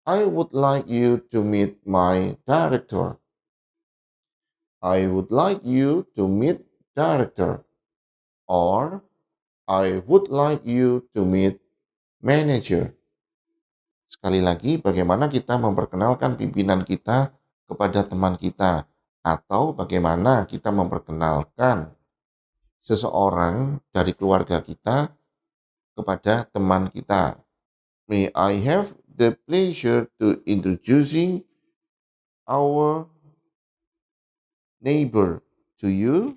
I would like you to meet my director. I would like you to meet director. Or I would like you to meet manager. Sekali lagi, bagaimana kita memperkenalkan pimpinan kita kepada teman kita, atau bagaimana kita memperkenalkan seseorang dari keluarga kita kepada teman kita. May I have the pleasure to introducing our neighbor to you?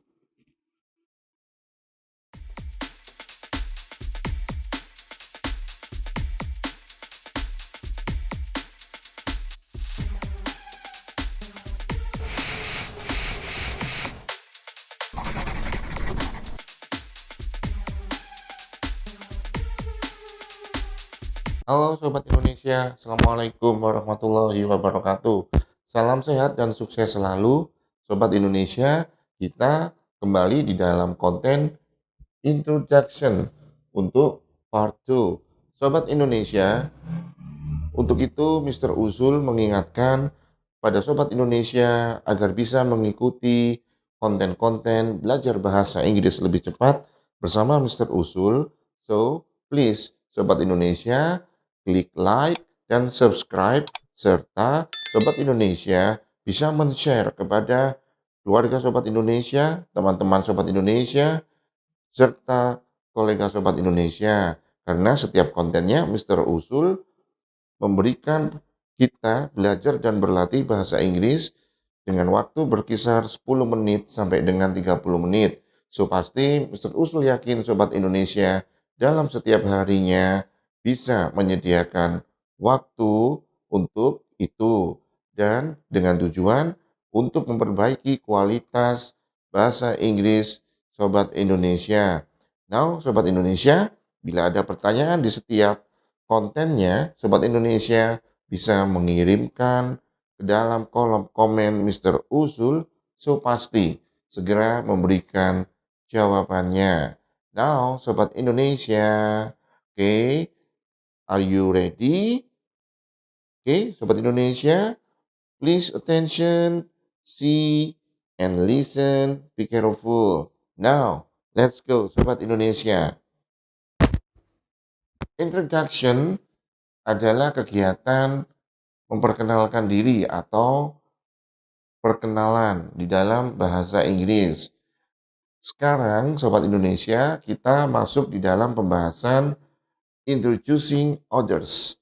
Halo Sobat Indonesia, Assalamualaikum warahmatullahi wabarakatuh. Salam sehat dan sukses selalu Sobat Indonesia. Kita kembali di dalam konten Introduction untuk part 2. Sobat Indonesia, untuk itu Mr. Usul mengingatkan pada Sobat Indonesia agar bisa mengikuti konten-konten belajar bahasa Inggris lebih cepat bersama Mr. Usul. So, please Sobat Indonesia, klik like dan subscribe, serta Sobat Indonesia bisa men-share kepada keluarga Sobat Indonesia, teman-teman Sobat Indonesia, serta kolega Sobat Indonesia. Karena setiap kontennya Mr. Usul memberikan kita belajar dan berlatih bahasa Inggris dengan waktu berkisar 10 menit sampai dengan 30 menit. So pasti Mr. Usul yakin Sobat Indonesia dalam setiap harinya bisa menyediakan waktu untuk itu, dan dengan tujuan untuk memperbaiki kualitas bahasa Inggris Sobat Indonesia. Now, Sobat Indonesia, bila ada pertanyaan di setiap kontennya, Sobat Indonesia bisa mengirimkan ke dalam kolom komen Mr. Usul, so pasti segera memberikan jawabannya. Now, Sobat Indonesia, okay, are you ready? Okay, Sobat Indonesia, please attention, see, and listen, be careful. Now, let's go, Sobat Indonesia. Introduction adalah kegiatan memperkenalkan diri atau perkenalan di dalam bahasa Inggris. Sekarang, Sobat Indonesia, kita masuk di dalam pembahasan introducing others.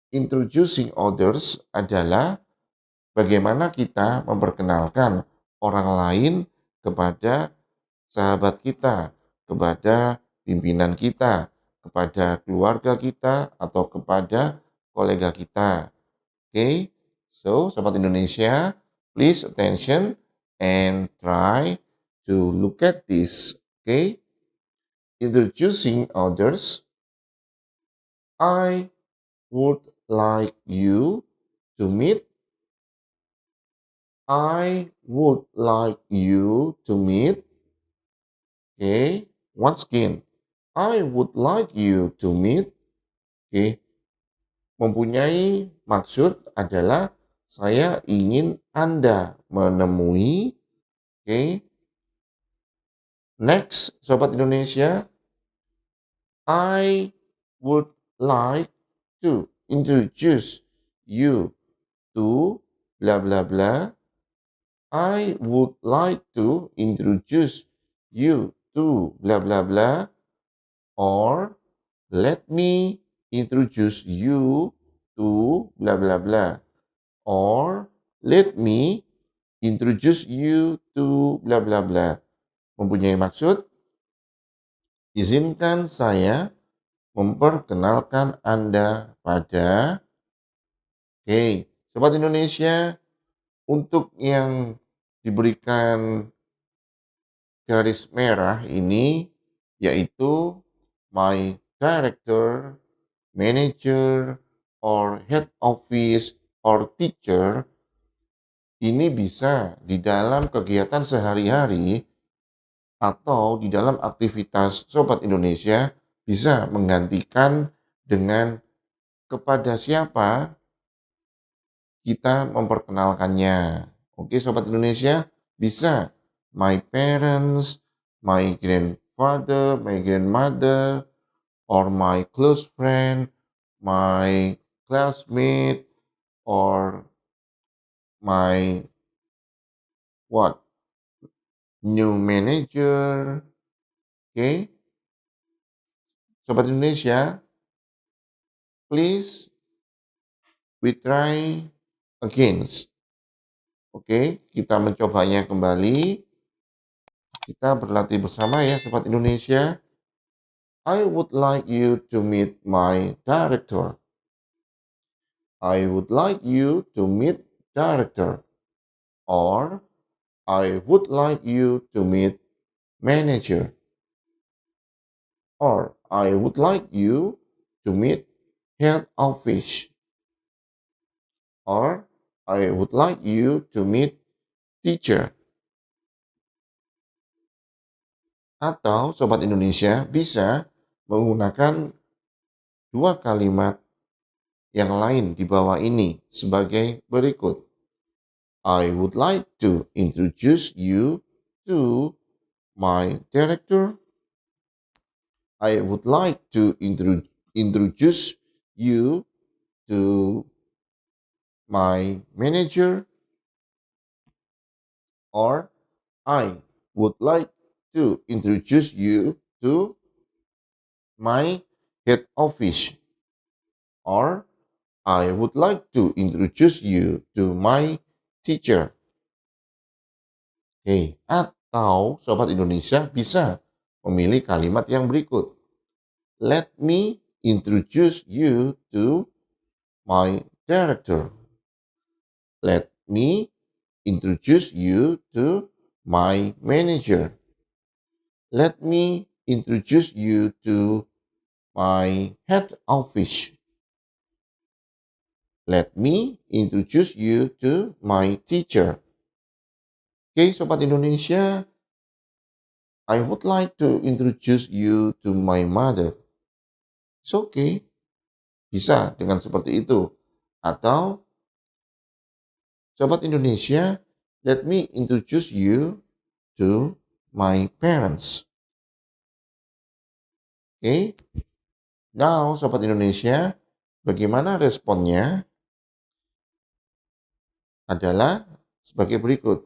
Introducing others adalah bagaimana kita memperkenalkan orang lain kepada sahabat kita, kepada pimpinan kita, kepada keluarga kita, atau kepada kolega kita. Okay, so Sobat Indonesia, please attention and try to look at this. Okay, introducing others. I would like you to meet. I would like you to meet. Okay, once again, I would like you to meet. Okay, mempunyai maksud adalah saya ingin Anda menemui. Okay. Next, Sobat Indonesia, I would like to introduce you to blah blah blah. I would like to introduce you to blah blah blah. Or let me introduce you to blah blah blah. Or let me introduce you to blah blah blah. Mempunyai maksud, izinkan saya memperkenalkan Anda pada. Oke, Sobat Indonesia, untuk yang diberikan garis merah ini yaitu my director, manager, or head office, or teacher. Ini bisa di dalam kegiatan sehari-hari atau di dalam aktivitas Sobat Indonesia bisa menggantikan dengan kepada siapa kita memperkenalkannya. Oke, Sobat Indonesia, bisa my parents, my grandfather, my grandmother, or my close friend, my classmate, or my what new manager. Oke, Sobat Indonesia, please we try again. Oke, kita mencobanya kembali. Kita berlatih bersama ya, Sobat Indonesia. I would like you to meet my director. I would like you to meet director. Or I would like you to meet manager. Or I would like you to meet head office. Or I would like you to meet teacher. Atau Sobat Indonesia bisa menggunakan dua kalimat yang lain di bawah ini sebagai berikut. I would like to introduce you to my director. I would like to introduce you to my manager. Or I would like to introduce you to my head office. Or I would like to introduce you to my teacher. Oke, atau Sobat Indonesia bisa memilih kalimat yang berikut. Let me introduce you to my director. Let me introduce you to my manager. Let me introduce you to my head office. Let me introduce you to my teacher. Oke, Sobat Indonesia, I would like to introduce you to my mother. It's okay. Bisa dengan seperti itu. Atau, Sobat Indonesia, let me introduce you to my parents. Oke. Now, Sobat Indonesia, bagaimana responnya? Adalah sebagai berikut.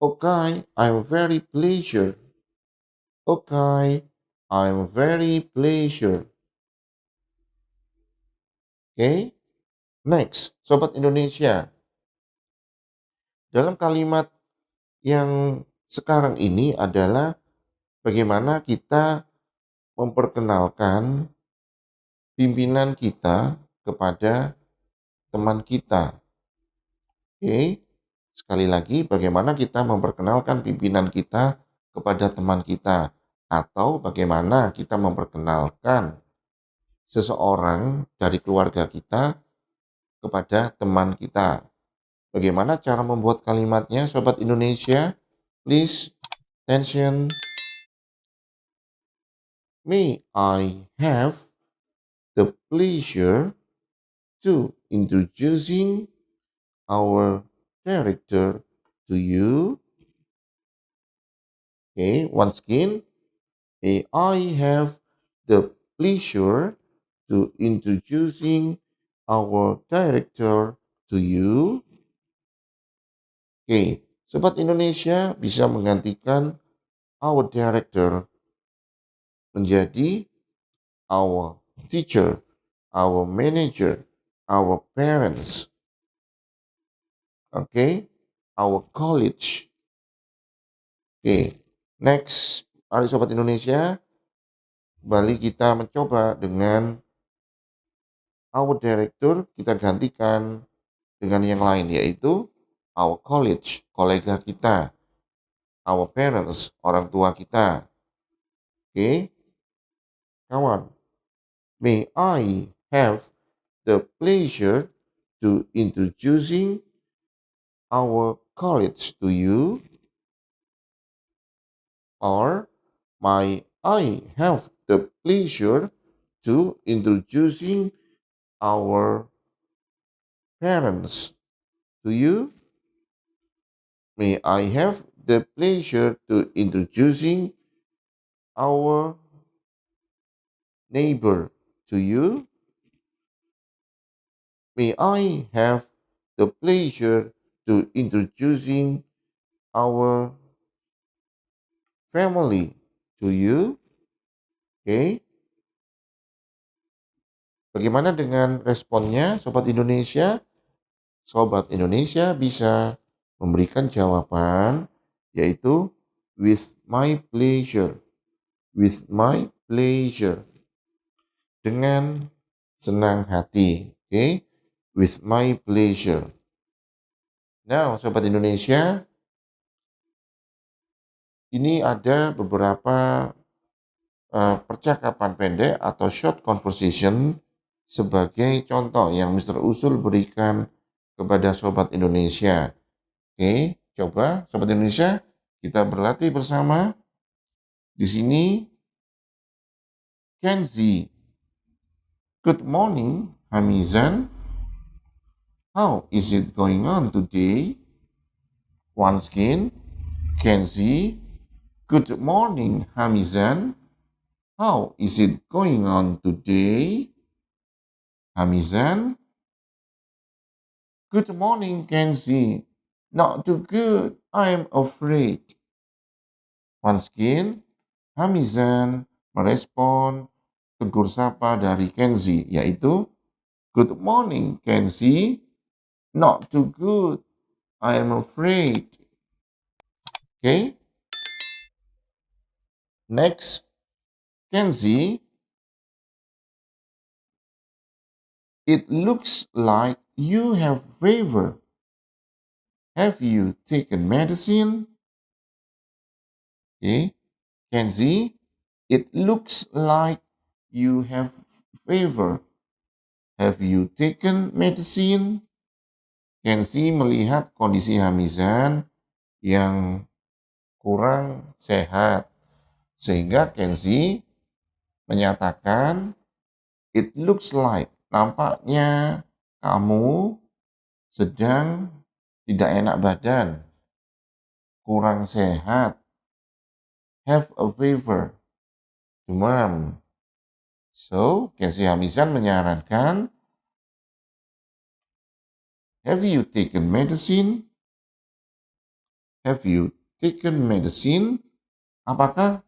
Okay, I'm very pleasure. Okay, I'm very pleasure. Okay, next, Sobat Indonesia. Dalam kalimat yang sekarang ini adalah bagaimana kita memperkenalkan pimpinan kita kepada teman kita. Oke, sekali lagi bagaimana kita memperkenalkan pimpinan kita kepada teman kita. Atau bagaimana kita memperkenalkan seseorang dari keluarga kita kepada teman kita. Bagaimana cara membuat kalimatnya, Sobat Indonesia? Please, attention. May I have the pleasure to introducing our director to you? Okay, once again, may I have the pleasure to introducing our director to you? Oke, Sobat Indonesia bisa menggantikan our director menjadi our teacher, our manager, our parents, okay, our college. Oke, next, mari Sobat Indonesia, kembali kita mencoba dengan our director, kita gantikan dengan yang lain, yaitu our college, kolega kita, our parents, orang tua kita. Oke, kawan, may I have the pleasure to introducing our college to you? Or may I have the pleasure to introducing our parents to you? May I have the pleasure to introducing our neighbor to you? May I have the pleasure to introducing our family to you? Okay. Bagaimana dengan responnya, Sobat Indonesia? Sobat Indonesia bisa memberikan jawaban yaitu with my pleasure. With my pleasure. Dengan senang hati. Okay? With my pleasure. Now, Sobat Indonesia, ini ada beberapa percakapan pendek atau short conversation sebagai contoh yang Mr. Usul berikan kepada Sobat Indonesia. Oke, coba Sobat Indonesia kita berlatih bersama. Di sini Kenzi. Good morning, Hamizan. How is it going on today? Once again, Kenzi. Good morning, Hamizan. How is it going on today? Hamizan. Good morning, Kenzi. Not too good, I'm afraid. Once again, Hamizan merespon tegur sapa dari Kenzi, yaitu Good morning, Kenzi. Not too good, I am afraid. Okay. Next, Kenzi. It looks like you have fever. Have you taken medicine? Okay. Kenzi, it looks like you have fever. Have you taken medicine? Kenzi melihat kondisi Hamizan yang kurang sehat. Sehingga Kenzi menyatakan, it looks like, nampaknya kamu sedang tidak enak badan, kurang sehat, have a fever, demam. So, Kenzi Hamizan menyarankan, have you taken medicine? Have you taken medicine? Apakah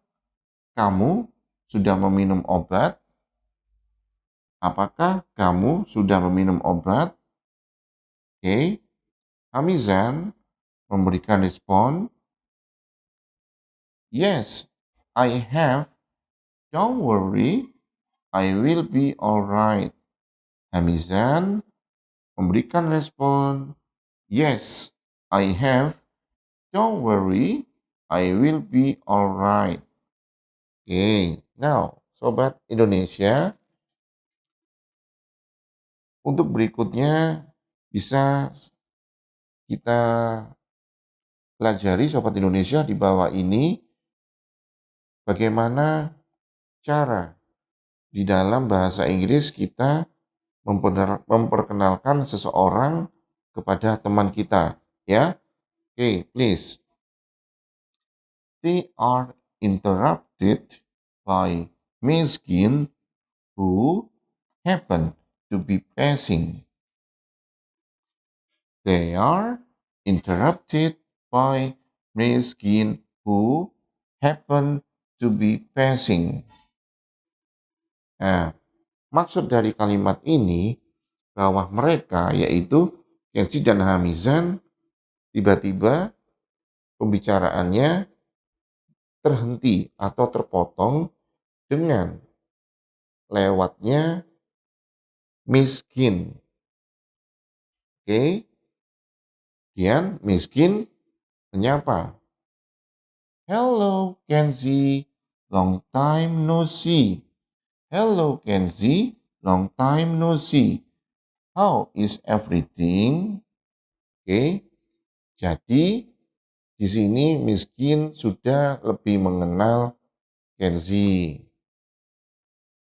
kamu sudah meminum obat? Apakah kamu sudah meminum obat? Oke. Hamizan memberikan respon, yes, I have. Don't worry, I will be alright. Hamizan memberikan respon, yes, I have. Don't worry, I will be alright. Oke, now, Sobat Indonesia, untuk berikutnya bisa kita pelajari Sobat Indonesia di bawah ini bagaimana cara di dalam bahasa Inggris kita memperkenalkan seseorang kepada teman kita, ya. Oke, please. They are interrupted by Miskin who happen to be passing. They are interrupted by Miskin who happen to be passing. Nah, maksud dari kalimat ini bahwa mereka yaitu Kenzi dan Hamizan tiba-tiba pembicaraannya terhenti atau terpotong dengan lewatnya Miskin. Oke. Kemudian Miskin menyapa. Hello Kenzi, long time no see. Hello Kenzi, long time no see. How is everything? Oke. Jadi di sini Miskin sudah lebih mengenal Kenzi.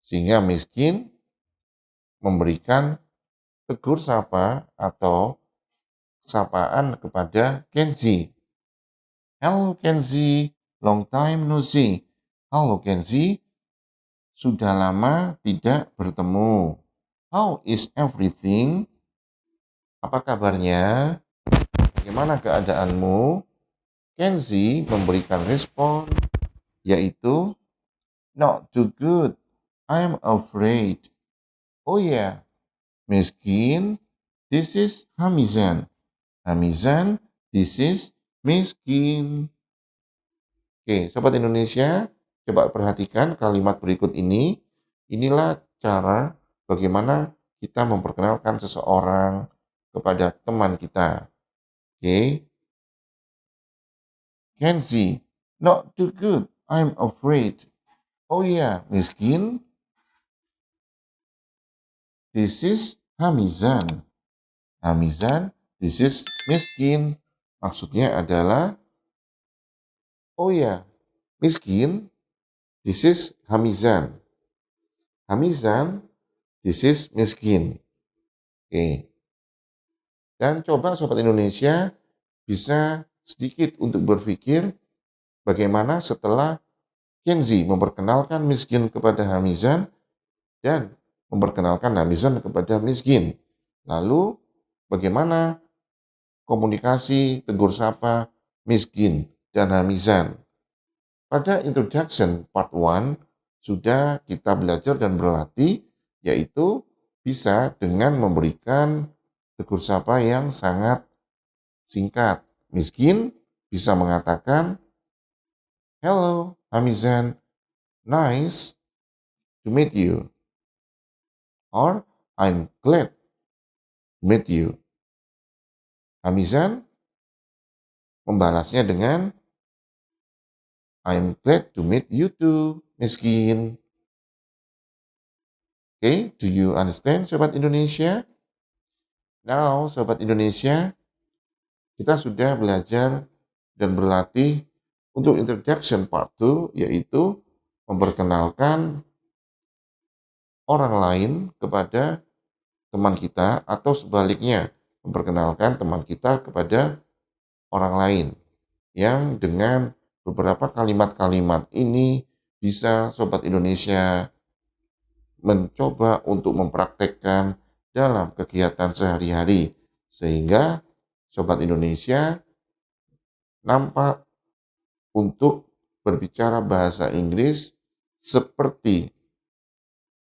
Sehingga Miskin memberikan tegur sapa atau sapaan kepada Kenzi. Hello Kenzi, long time no see. Halo Kenzi, sudah lama tidak bertemu. How is everything? Apa kabarnya? Bagaimana keadaanmu? Kenzi memberikan respon, yaitu not too good. I'm afraid. Oh yeah, Miskin, this is Hamizan. Hamizan, this is Miskin. Oke, Sobat Indonesia, coba perhatikan kalimat berikut ini. Inilah cara bagaimana kita memperkenalkan seseorang kepada teman kita. Oke, Kenzi, not too good. I'm afraid. Oh yeah, Miskin, this is Hamizan. Hamizan, this is Miskin. Maksudnya adalah, oh ya, Miskin, this is Hamizan. Hamizan, this is Miskin. Oke. Dan coba Sobat Indonesia bisa sedikit untuk berpikir bagaimana setelah Kenzi memperkenalkan Miskin kepada Hamizan dan memperkenalkan Hamizan kepada Miskin. Lalu bagaimana komunikasi tegur sapa Miskin dan Hamizan. Pada introduction part 1 sudah kita belajar dan berlatih, yaitu bisa dengan memberikan tegur sapa yang sangat singkat. Miskin bisa mengatakan, "Hello, Hamizan, nice to meet you." Or, "I'm glad to meet you." Hamizan membalasnya dengan, "I'm glad to meet you too, Miskin." Okay, do you understand, Sobat Indonesia? Now, Sobat Indonesia, kita sudah belajar dan berlatih untuk introduction part 2, yaitu memperkenalkan orang lain kepada teman kita atau sebaliknya, memperkenalkan teman kita kepada orang lain yang dengan beberapa kalimat-kalimat ini bisa Sobat Indonesia mencoba untuk mempraktekkan dalam kegiatan sehari-hari sehingga Sobat Indonesia nampak untuk berbicara bahasa Inggris seperti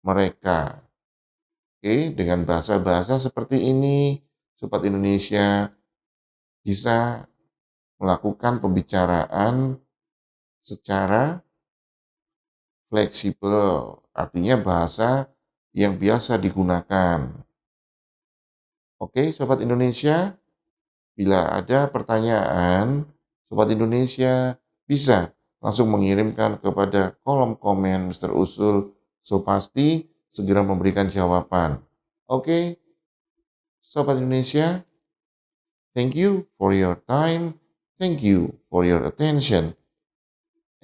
mereka. Oke, dengan bahasa-bahasa seperti ini Sobat Indonesia bisa melakukan pembicaraan secara fleksibel, artinya bahasa yang biasa digunakan. Oke, Sobat Indonesia, bila ada pertanyaan, Sobat Indonesia bisa langsung mengirimkan kepada kolom komen Mr. Usul, so pasti segera memberikan jawaban. Oke, Sobat Indonesia, thank you for your time, thank you for your attention,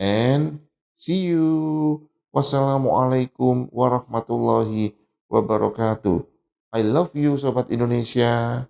and see you. Wassalamualaikum warahmatullahi wabarakatuh. I love you, Sobat Indonesia.